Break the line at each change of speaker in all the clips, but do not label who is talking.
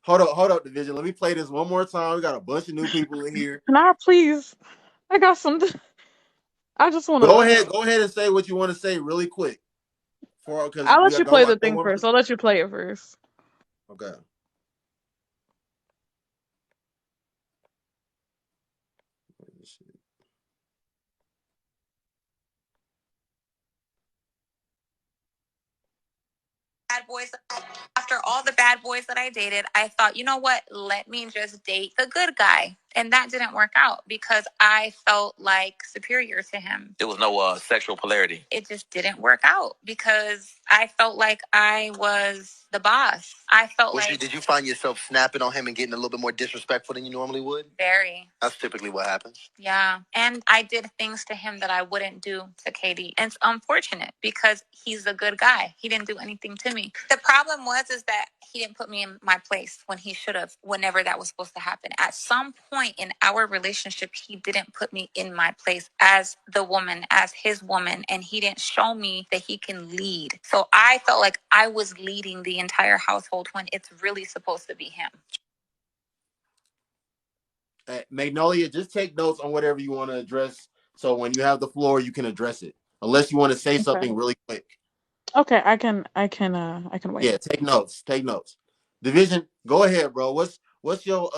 hold up, Division. Let me play this one more time. We got a bunch of new people in here.
Can I please? I got some. I just want to.
Go ahead and say what you want to say really quick. For because
I'll
we
let you
got
play the
no
thing
more.
first. I'll let you play it first.
Okay.
Bad boys. After all the bad boys that I dated, I thought, you know what? Let me just date the good guy. And that didn't work out because I felt like superior to him. There was no sexual polarity. It just didn't work out because I felt like I was the boss. I felt did you find yourself snapping on him and getting a little bit more disrespectful than you normally would? Very. That's typically what happens. Yeah. And I did things to him that I wouldn't do to Katie. And it's unfortunate because he's a good guy. He didn't do anything to me. The problem is that he didn't put me in my place when he should have, whenever that was supposed to happen. At some point in our relationship, he didn't put me in my place as the woman, as his woman, and he didn't show me that he can lead. So I felt like I was leading the entire household when it's really supposed to be him.
Magnolia, just take notes on whatever you want to address. So when you have the floor, you can address it. Unless you want to say
Okay.
something really quick.
Okay. I can. I can. I can wait.
Yeah, take notes. Take notes. Division, go ahead, bro. What's your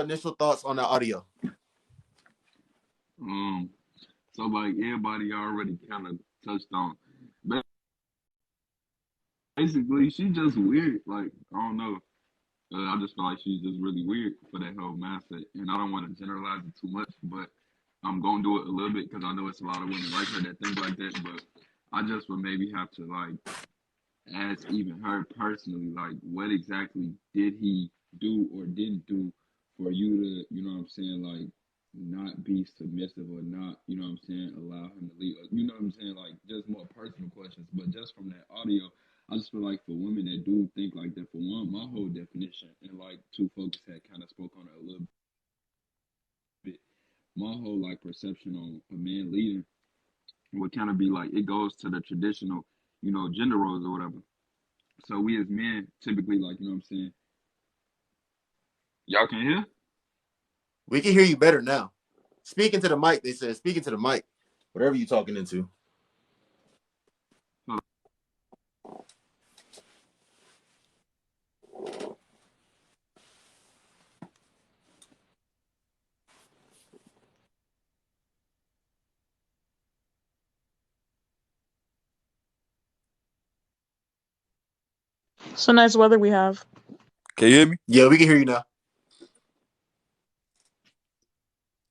initial thoughts on the audio?
Um, so like everybody already kind of touched on. Basically, she's just weird. Like I don't know. I just feel like she's just really weird for that whole mindset, and I don't want to generalize it too much, but I'm gonna do it a little bit because I know it's a lot of women like her that think like that. But I just would maybe have to like ask even her personally, like what exactly did he do or didn't do for you to, you know what I'm saying, like not be submissive or not, you know what I'm saying, allow him to lead. You know what I'm saying, like just more personal questions. But just from that audio, I just feel like for women that do think like that, for one, my whole definition, and like two folks had kind of spoke on it a little bit, my whole like perception on a man leading would kind of be like it goes to the traditional, you know, gender roles or whatever. So we as men typically like, you know what I'm saying? Y'all can hear?
We can hear you better now. Speaking to the mic, they said. Speaking to the mic. Whatever you talking into.
So nice weather we have.
Can you hear me?
Yeah, we can hear you now.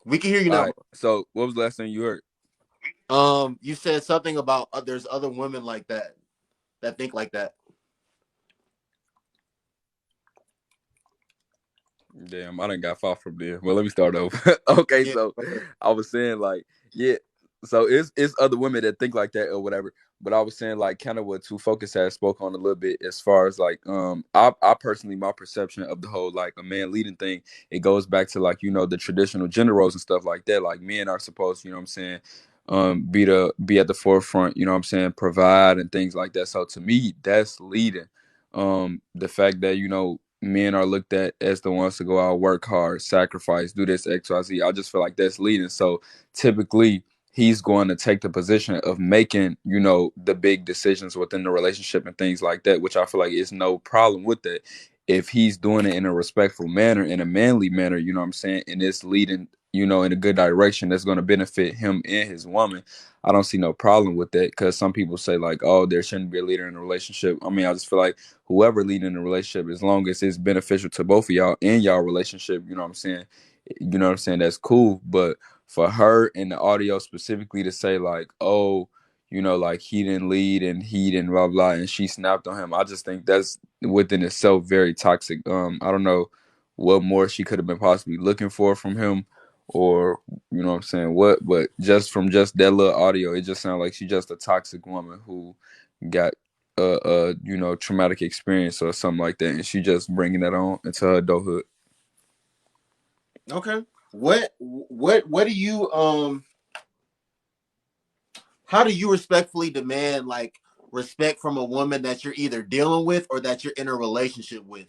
We can hear you
All
now,
right. So what was the last thing you heard?
bro. You said something about there's other women like that think like that.
Damn, I done got far from there. Well, let me start over. Okay,
Yeah.
so I was saying like, yeah, so it's other women that think like that or whatever. But I was saying like kind of what Two Focus has spoke on a little bit as far as like I personally my perception of the whole like a man leading thing, it goes back to like, you know, the traditional gender roles and stuff like that. Like men are supposed, you know what I'm saying, be at the forefront, you know what I'm saying, provide and things like that. So to me, that's leading. The fact that, you know, men are looked at as the ones to go out, work hard, sacrifice, do this XYZ. I just feel like that's leading. So typically he's going to take the position of making, you know, the big decisions within the relationship and things like that, which I feel like is no problem with that. If he's doing it in a respectful manner, in a manly manner, you know what I'm saying, and it's leading, you know, in a good direction that's going to benefit him and his woman, I don't see no problem with that. Because some people say like, oh, there shouldn't be a leader in a relationship. I mean, I just feel like whoever leading the relationship, as long as it's beneficial to both of y'all in y'all relationship, you know what I'm saying? You know what I'm saying? That's cool. But for her in the audio specifically to say like, oh, you know, like he didn't lead and he didn't blah blah and she snapped on him, I just think that's within itself very toxic. I don't know what more she could have been possibly looking for from him or you know what I'm saying what, but just from just that little audio, it just sounds like she's just a toxic woman who got you know, traumatic experience or something like that, and she just bringing that on into her adulthood.
Okay. What do you how do you respectfully demand like respect from a woman that you're either dealing with or that you're in a relationship with?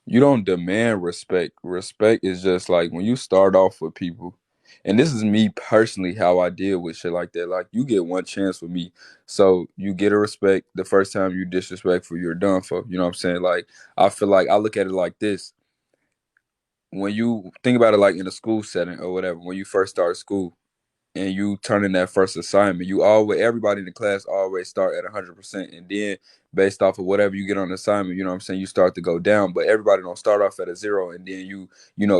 You don't demand respect. Respect is just like when you start off with people, and this is me personally how I deal with shit like that. Like you get one chance with me, so you get a respect. The first time you disrespectful, you're done for. You know what I'm saying? Like I feel like I look at it like this. When you think about it, like in a school setting or whatever, when you first start school, and you turn in that first assignment, you always everybody in the class always start at 100%, and then based off of whatever you get on the assignment, you know what I'm saying, you start to go down. But everybody don't start off at a 0, and then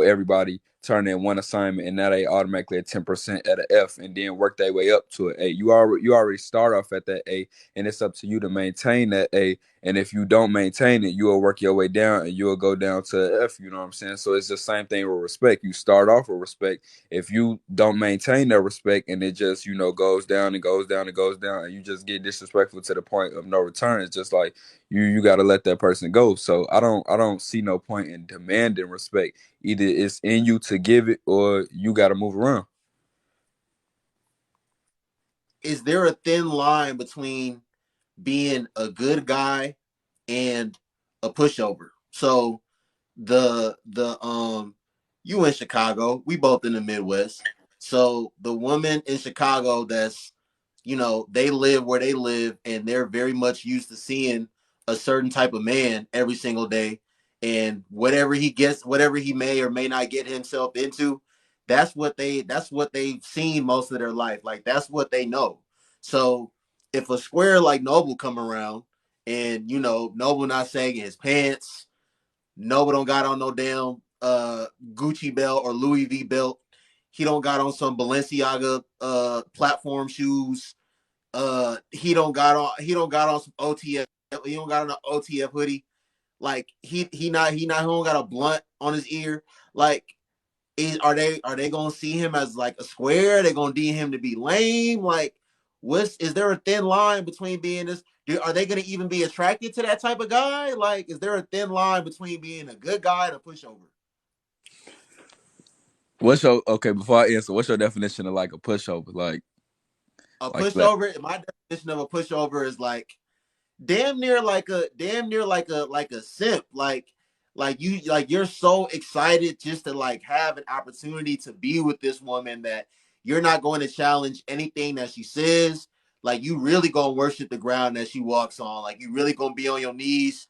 everybody turn in one assignment, and now they automatically at 10% at an F, and then work their way up to an A. You already start off at that A, and it's up to you to maintain that A. And if you don't maintain it, you will work your way down, and you will go down to an F. You know what I'm saying? So it's the same thing with respect. You start off with respect. If you don't maintain that respect, and it just goes down and goes down and goes down, and you just get disrespectful to the point of no return, it's just like you got to let that person go. So I don't see no point in demanding respect. Either it's in you to give it, or you got to move around.
Is there a thin line between being a good guy and a pushover? So the you in Chicago, we both in the Midwest. So the woman in Chicago that's they live where they live, and they're very much used to seeing a certain type of man every single day, and whatever he gets, whatever he may or may not get himself into, that's what they've seen most of their life. Like that's what they know. So if a square like Noble come around, and Noble not sagging his pants, Noble don't got on no damn Gucci belt or Louis V belt, he don't got on some Balenciaga platform shoes, he don't got on some OTF, he don't got on an OTF hoodie, like he don't got a blunt on his ear. Like are they gonna see him as like a square? Are they gonna deem him to be lame? Like is there a thin line between being this? Are they gonna even be attracted to that type of guy? Like, is there a thin line between being a good guy and a pushover?
Before I answer, what's your definition of like a pushover?
A
Like
pushover, my definition of a pushover is like damn near like a simp. Like you're so excited just to like have an opportunity to be with this woman that you're not going to challenge anything that she says. Like you really gonna worship the ground that she walks on. Like you really gonna be on your knees,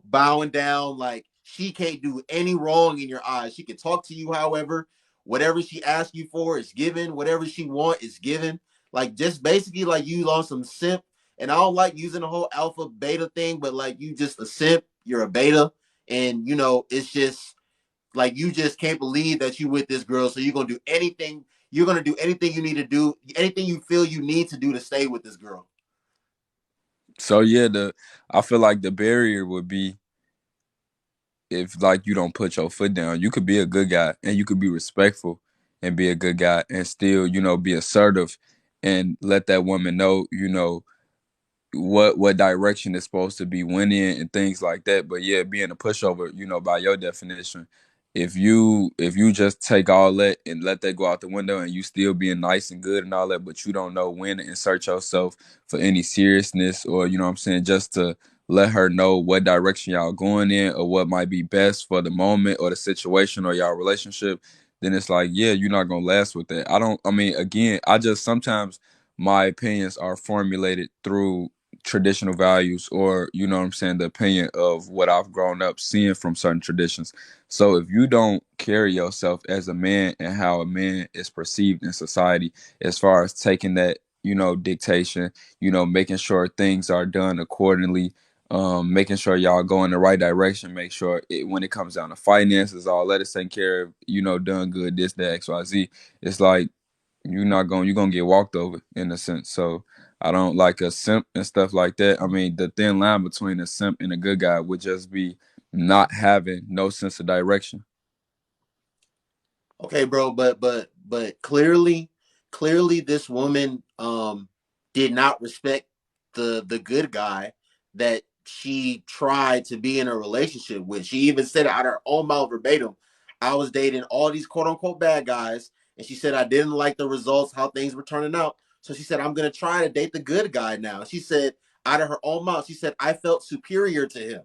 bowing down. Like she can't do any wrong in your eyes. She can talk to you, however, whatever she asks you for is given. Whatever she want is given. Like just basically like you on some simp. And I don't like using the whole alpha beta thing, but like you just a simp, you're a beta, and it's just like you just can't believe that you with this girl. So you're gonna do anything. You're gonna do anything you need to do, anything you feel you need to do to stay with this girl.
so yeah, I feel like the barrier would be if like you don't put your foot down. You could be a good guy, and you could be respectful and be a good guy, and still be assertive and let that woman know what direction it's supposed to be winning and things like that. But yeah, being a pushover, by your definition, if you just take all that and let that go out the window, and you still being nice and good and all that, but you don't know when to insert yourself for any seriousness, or what I'm saying, just to let her know what direction y'all going in, or what might be best for the moment or the situation or y'all relationship, then it's like, yeah, you're not gonna last with that. I mean, again, I just sometimes my opinions are formulated through traditional values, or what I'm saying, the opinion of what I've grown up seeing from certain traditions. So if you don't carry yourself as a man and how a man is perceived in society, as far as taking that dictation, making sure things are done accordingly, making sure y'all go in the right direction, make sure when it comes down to finances, all that is taken care of, done good, this, that, XYZ, it's like you're gonna get walked over in a sense. So I don't like a simp and stuff like that. I mean, the thin line between a simp and a good guy would just be not having no sense of direction.
Okay, bro, but clearly this woman did not respect the good guy that she tried to be in a relationship with. She even said it out of her own mouth verbatim. I was dating all these quote unquote bad guys, and she said I didn't like the results, how things were turning out. So she said I'm gonna try to date the good guy now. She said out of her own mouth, she said I felt superior to him.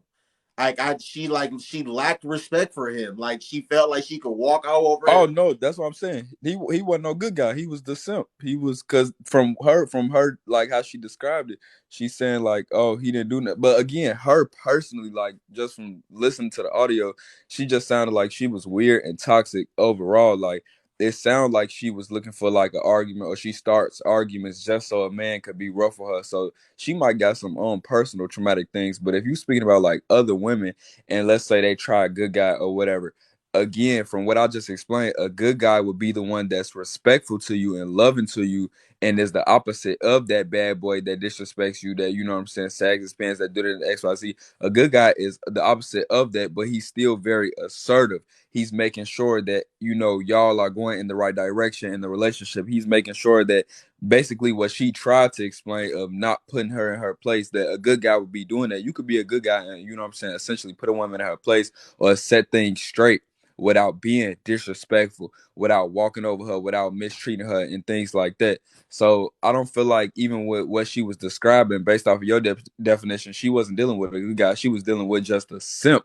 she lacked respect for him. Like she felt like she could walk all over
Oh
him.
no, that's what I'm saying. He wasn't no good guy. He was the simp. He was because from her like how she described it, she's saying like, oh, he didn't do nothing. But again, her personally, like just from listening to the audio, she just sounded like she was weird and toxic overall. Like it sounded like she was looking for like an argument, or she starts arguments just so a man could be rough with her. So she might got some own personal traumatic things. But if you speaking about like other women, and let's say they try a good guy or whatever, again, from what I just explained, a good guy would be the one that's respectful to you and loving to you, and is the opposite of that bad boy that disrespects you, that, you know what I'm saying, sags his pants, that do it in XYZ. A good guy is the opposite of that, but he's still very assertive. He's making sure that, you know, y'all are going in the right direction in the relationship. He's making sure that basically what she tried to explain of not putting her in her place, that a good guy would be doing that. You could be a good guy and, you know what I'm saying, essentially put a woman in her place or set things straight without being disrespectful, without walking over her, without mistreating her, and things like that. So I don't feel like, even with what she was describing, based off of your definition, she wasn't dealing with a good guy. She was dealing with just a simp,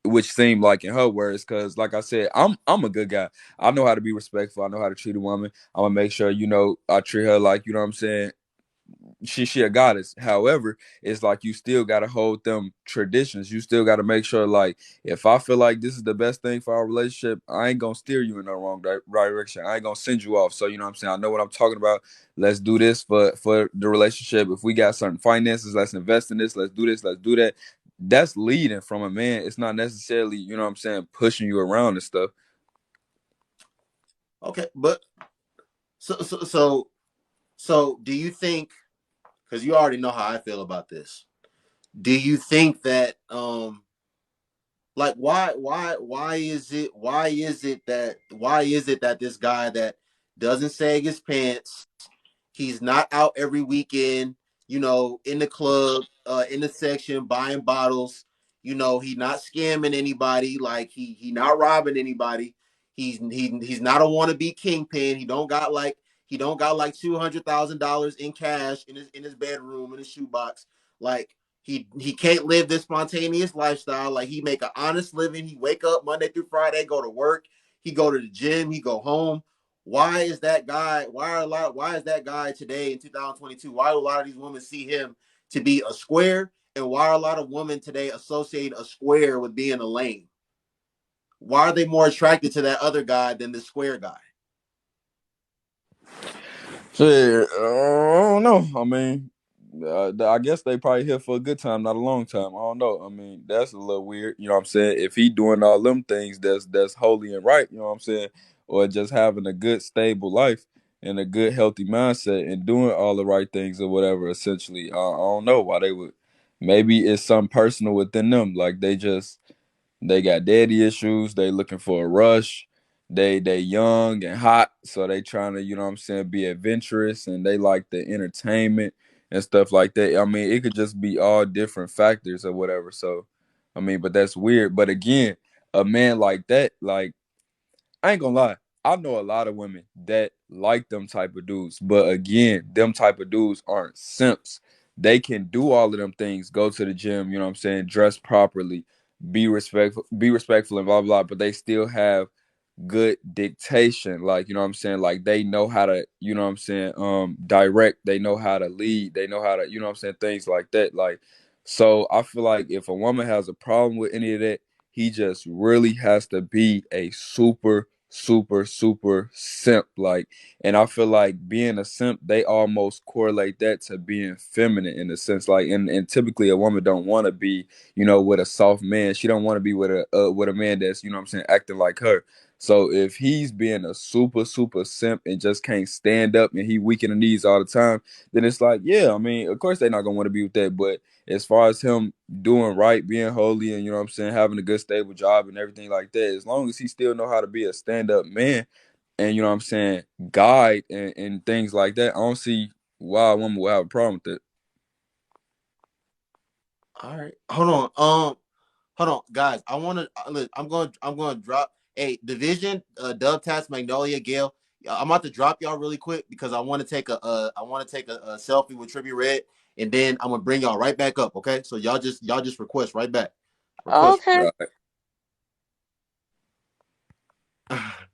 which seemed like, in her words, because like I said, I'm a good guy. I know how to be respectful. I know how to treat a woman. I'm gonna make sure, you know, I treat her like, you know what I'm saying, she a goddess. However, it's like you still gotta hold them traditions. You still gotta make sure, like, if I feel like this is the best thing for our relationship, I ain't gonna steer you in the wrong direction. I ain't gonna send you off. So, you know what I'm saying, I know what I'm talking about. Let's do this for the relationship. If we got certain finances, let's invest in this. Let's do this. Let's do that. That's leading from a man. It's not necessarily, you know what I'm saying, pushing you around and stuff.
Okay, but so do you think, because you already know how I feel about this, do you think that like why is it that this guy that doesn't sag his pants, he's not out every weekend, you know, in the club, in the section buying bottles, you know, he's not scamming anybody, like he not robbing anybody, he's not a wannabe kingpin, he don't got like $200,000 in cash in his bedroom in his shoebox, like he can't live this spontaneous lifestyle. Like he make an honest living. He wake up Monday through Friday, go to work. He go to the gym. He go home. Why is that guy? Why is that guy today in 2022? Why do a lot of these women see him to be a square? And why are a lot of women today associate a square with being a lame? Why are they more attracted to that other guy than the square guy?
Shit, I don't know. I mean, I guess they probably here for a good time, not a long time. I don't know. I mean, that's a little weird. You know what I'm saying? If he doing all them things, that's holy and right. You know what I'm saying? Or just having a good, stable life and a good, healthy mindset and doing all the right things or whatever. Essentially, I don't know why they would. Maybe it's something personal within them. Like they got daddy issues. They looking for a rush. They young and hot, so they trying to, you know what I'm saying, be adventurous, and they like the entertainment and stuff like that. I mean, it could just be all different factors or whatever. So, I mean, but that's weird. But again, a man like that, like, I ain't gonna lie. I know a lot of women that like them type of dudes, but again, them type of dudes aren't simps. They can do all of them things, go to the gym, you know what I'm saying, dress properly, be respectful and blah blah, but they still have good dictation. Like, you know what I'm saying? Like they know how to, you know what I'm saying, direct, they know how to lead, they know how to, you know what I'm saying, things like that. Like, so I feel like if a woman has a problem with any of that, he just really has to be a super simp. Like, and I feel like being a simp, they almost correlate that to being feminine in a sense. Like, and typically a woman don't want to be, you know, with a soft man. She don't want to be with a man that's, you know what I'm saying, acting like her. So if he's being a super simp and just can't stand up and he weak in the knees all the time, then it's like, yeah, I mean, of course they're not gonna want to be with that. But as far as him doing right, being holy, and, you know what I'm saying, having a good stable job and everything like that, as long as he still know how to be a stand up man and, you know what I'm saying, guide and things like that, I don't see why a woman would have a problem with it.
All right, hold on, guys. I'm gonna drop a division. Dub Tats Magnolia Gale. I'm about to drop y'all really quick because I want to take a selfie with Trippy Red, and then I'm gonna bring y'all right back up. Okay, so y'all just request right back. for pussy.
Okay.
Right.